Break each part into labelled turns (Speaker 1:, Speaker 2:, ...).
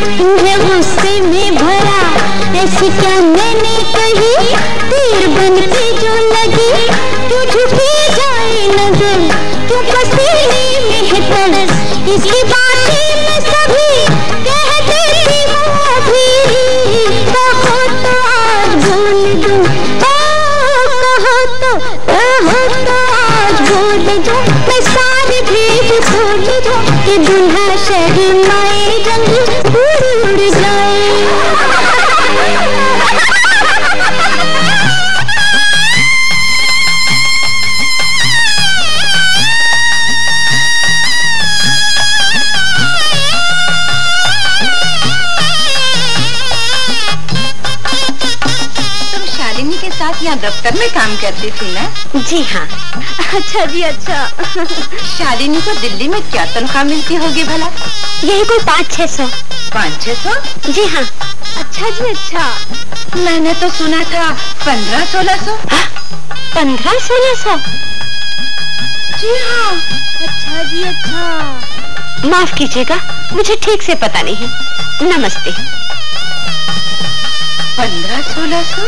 Speaker 1: तुम्हें गुस्से में भरा, ऐसी क्या मैंने कही, तीर बन के जो लगी, क्यों झुकी जाए नजर, क्यों पसीने में है तरस, इसकी बातें मैं सभी कह देती हूँ अभी, कहो तो आज बोल दूं, कहो तो आज बोल दूं, मैं सारे भेद खोल दूं, कि दुल्हा शर्माए रंग उड़ जाए।
Speaker 2: यहाँ दफ्तर में काम करती थी ना?
Speaker 1: जी हाँ।
Speaker 2: अच्छा जी अच्छा। शालिनी को दिल्ली में क्या तनख्वाह मिलती होगी भला?
Speaker 1: यही कोई 500-600।
Speaker 2: 500-600?
Speaker 1: जी हाँ।
Speaker 2: अच्छा जी अच्छा। मैंने तो सुना था 1500-1600।
Speaker 1: 1500-1600?
Speaker 2: जी हाँ। अच्छा जी अच्छा।
Speaker 1: माफ कीजिएगा, मुझे ठीक से पता नहीं है। नमस्ते।
Speaker 2: 1500-1600?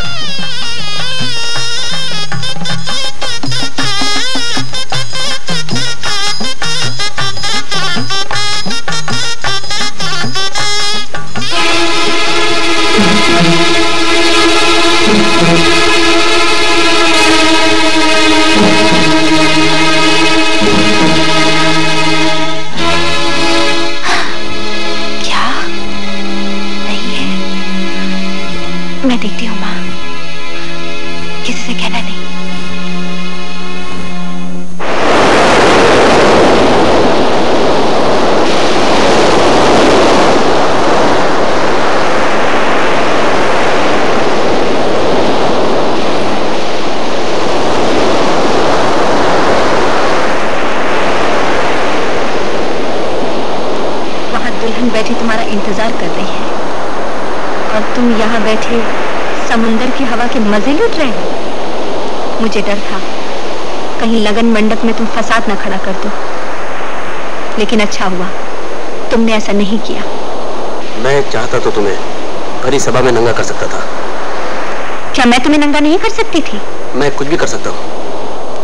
Speaker 1: मैं देखती हूँ माँ, किसी से कहना नहीं।
Speaker 2: वहाँ दुल्हन बैठी तुम्हारा इंतजार कर रही है और तुम यहाँ बैठे समुंदर की हवा के मजे लूट रहे हो। मुझे डर था कहीं लगन मंडप में तुम फसाद न खड़ा कर दो, लेकिन अच्छा हुआ तुमने ऐसा नहीं किया।
Speaker 3: मैं चाहता तो तुम्हें भरी सभा में नंगा कर सकता था।
Speaker 2: क्या मैं तुम्हें नंगा नहीं कर सकती थी?
Speaker 3: मैं कुछ भी कर सकता हूँ।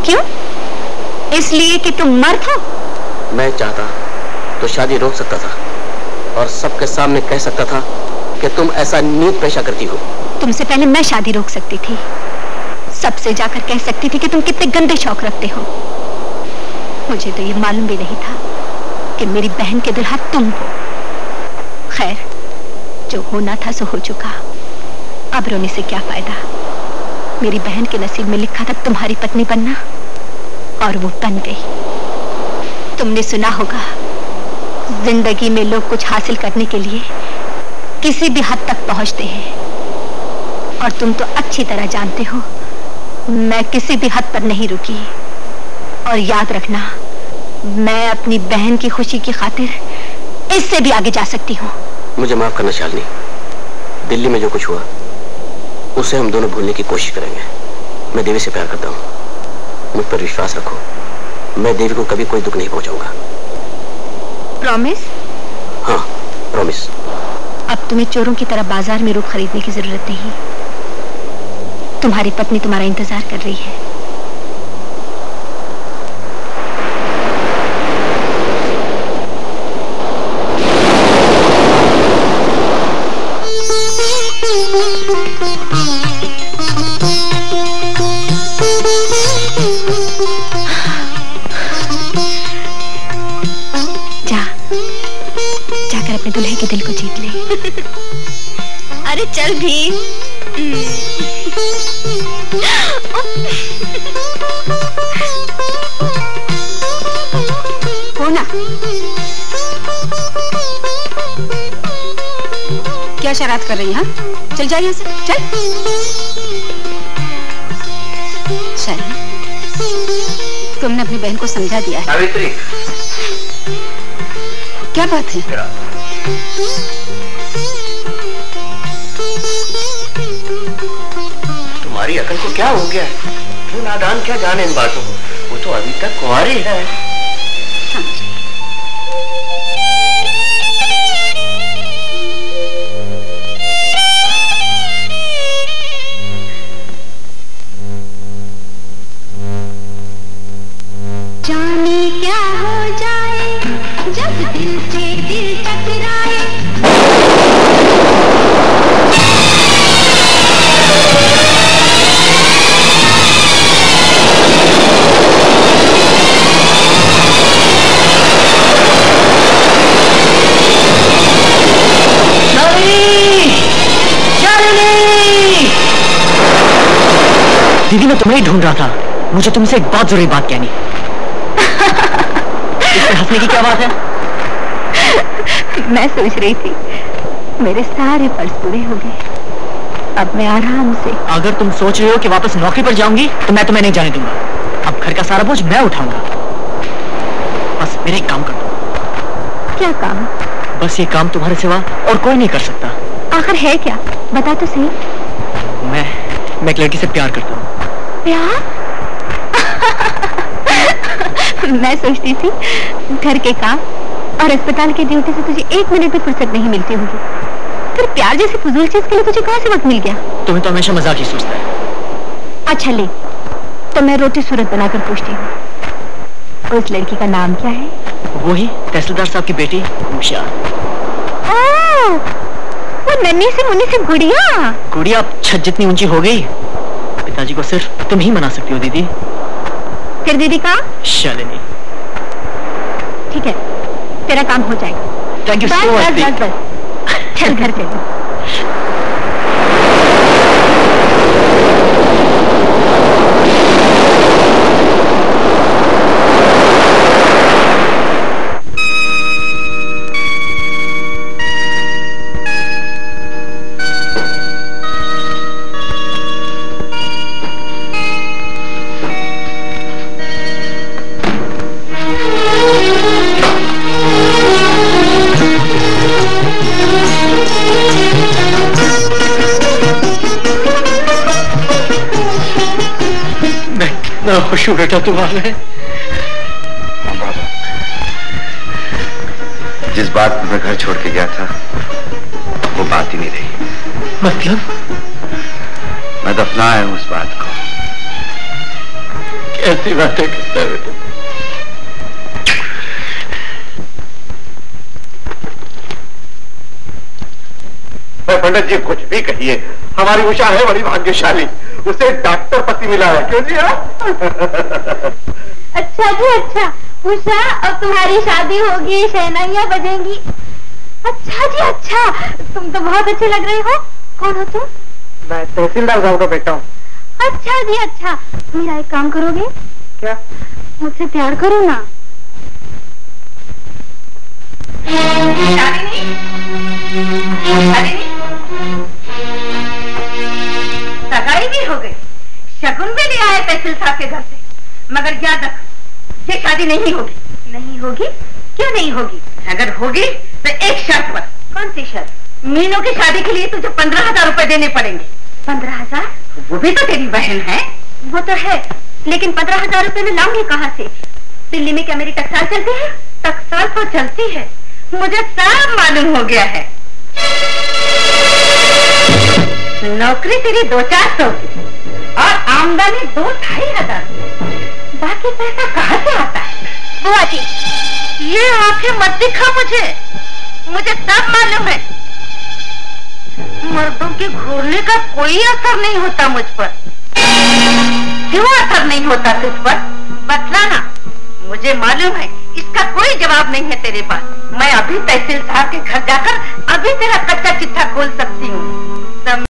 Speaker 2: क्यों? इसलिए कि तुम मर्द हो?
Speaker 3: मैं चाहता तो शादी रोक सकता था और सबके सामने कह सकता था कि तुम ऐसा नीच पेशा करती हो।
Speaker 2: तुमसे पहले मैं शादी रोक सकती थी, सबसे जाकर कह सकती थी कि तुम कितने गंदे शौक रखते हो। मुझे तो ये मालूम भी नहीं था कि मेरी बहन के दुल्हा तुम हो। खैर, जो होना था सो हो चुका, अब रोने से क्या फायदा। मेरी बहन के नसीब में लिखा था तुम्हारी पत्नी बनना, और वो बन गई। तुमने सुना होगा, जिंदगी में लोग कुछ हासिल करने के लिए किसी भी हद तक पहुंचते हैं, और तुम तो अच्छी तरह जानते हो मैं किसी भी हद पर नहीं रुकी। और याद रखना, मैं अपनी बहन की खुशी की खातिर इससे भी आगे जा सकती हूँ।
Speaker 3: मुझे माफ करना शालिनी, दिल्ली में जो कुछ हुआ उसे हम दोनों भूलने की कोशिश करेंगे। मैं देवी से प्यार करता हूँ, मुझ पर विश्वास रखो। मैं देवी को कभी कोई दुख नहीं पहुंचाऊंगा।
Speaker 2: प्रॉमिस?
Speaker 3: हाँ, प्रॉमिस।
Speaker 2: अब तुम्हें चोरों की तरह बाजार में रुक खरीदने की जरूरत नहीं। तुम्हारी पत्नी तुम्हारा इंतजार कर रही है। जाकर अपने दूल्हे के दिल को जीत ले। अरे चल भी। हो ना? क्या शरारत कर रही है? चल जाइए यहाँ से, चल। शालिनी, तुमने अपनी बहन को समझा दिया है।
Speaker 3: सावित्री,
Speaker 2: क्या बात है?
Speaker 3: तुम्हारी अकल को क्या हो गया? क्यों नादान क्या जाने इन बातों को? वो तो अभी तक कुंवारी है।
Speaker 4: दीदी मैं तुम्हें ही ढूंढ रहा था। मुझे तुमसे एक बहुत जरूरी बात कहनी। इसमें हंसने की क्या बात है?
Speaker 2: मैं सोच रही थी मेरे सारे फर्ज पूरे हो गए, अब मैं आराम से।
Speaker 4: अगर तुम सोच रहे हो कि वापस नौकरी पर जाऊंगी तो मैं तुम्हें नहीं जाने दूंगा। अब घर का सारा बोझ मैं उठाऊंगा। बस मेरा एक काम कर दो।
Speaker 2: क्या काम?
Speaker 4: बस ये काम तुम्हारे सिवा और कोई नहीं कर सकता।
Speaker 2: आखिर है क्या? बता तो सही।
Speaker 4: मैं एक लड़की से प्यार करता हूँ।
Speaker 2: प्यार? मैं सोचती थी घर के काम और अस्पताल की ड्यूटी से तुझे 1 मिनट भी फुर्सत नहीं मिलती होगी, फिर प्यार जैसी फजूल चीज के लिए तुझे कहाँ से वक्त मिल गया?
Speaker 4: तुम्हें तो हमेशा मजाक ही सोचता है।
Speaker 2: अच्छा ले, तो मैं रोटी सूरत बनाकर पूछती हूँ, उस लड़की का नाम क्या है?
Speaker 4: वही तहसीलदार साहब की बेटी उषा।
Speaker 2: वो नन्ही से मुन्नी से गुड़िया।
Speaker 4: गुड़िया अब छत जितनी ऊंची हो गई। पिताजी को सिर्फ तुम ही मना सकती हो दीदी।
Speaker 2: फिर दीदी का?
Speaker 4: शालिनी।
Speaker 2: ठीक है, तेरा काम हो जाएगा।
Speaker 4: Thank you so much.
Speaker 2: चल घर चलो।
Speaker 4: खुश हूँ बेटा तुम्हारे।
Speaker 5: जिस बात पर मैं घर छोड़ के गया था वो बात ही नहीं रही।
Speaker 4: मतलब?
Speaker 5: मैं दफना आया हूँ उस बात को।
Speaker 4: कैसी बातें करता है बेटा?
Speaker 5: पंडित जी कुछ भी कहिए, हमारी उषा है बड़ी भाग्यशाली, उसे डॉक्टर पति मिला है। क्यों जी?
Speaker 1: अच्छा जी अच्छा, उषा अब तुम्हारी शादी होगी, शहनाइयाँ बजेंगी। अच्छा जी अच्छा, तुम तो बहुत अच्छे लग रहे हो। कौन हो तुम?
Speaker 4: मैं तहसीलदार साहब का बेटा हूँ।
Speaker 1: अच्छा जी अच्छा, मेरा एक काम करोगे?
Speaker 4: क्या?
Speaker 1: मुझसे प्यार करो ना।
Speaker 2: सगाई भी हो गई, शगुन भी ले आए तहसील साहब के घर से, मगर याद रख ये शादी नहीं होगी। नहीं होगी? क्यों नहीं होगी? अगर होगी तो एक शर्त पर। कौन सी शर्त? मीनू की शादी के लिए तुझे 15,000 रुपए देने पड़ेंगे। 15,000? वो भी तो तेरी बहन है। वो तो है, लेकिन 15,000 रुपए में लाऊंगी कहाँ से? दिल्ली में क्या मेरी टकसाल चलती है? टकसाल तो चलती है, मुझे सब मालूम हो गया है। नौकरी तेरी 200-400 की और आमदनी 2-2,500। बाकी पैसा कहाँ से आता है? बुआ जी, ये आंखें मत दिखा मुझे सब मालूम है। मर्दों के घूरने का कोई असर नहीं होता मुझ पर। क्यों असर नहीं होता तुझ पर? बतलाना, मुझे मालूम है इसका कोई जवाब नहीं है तेरे पास। मैं अभी तहसील साहब के घर जाकर अभी तेरा कच्चा चिट्ठा खोल सकती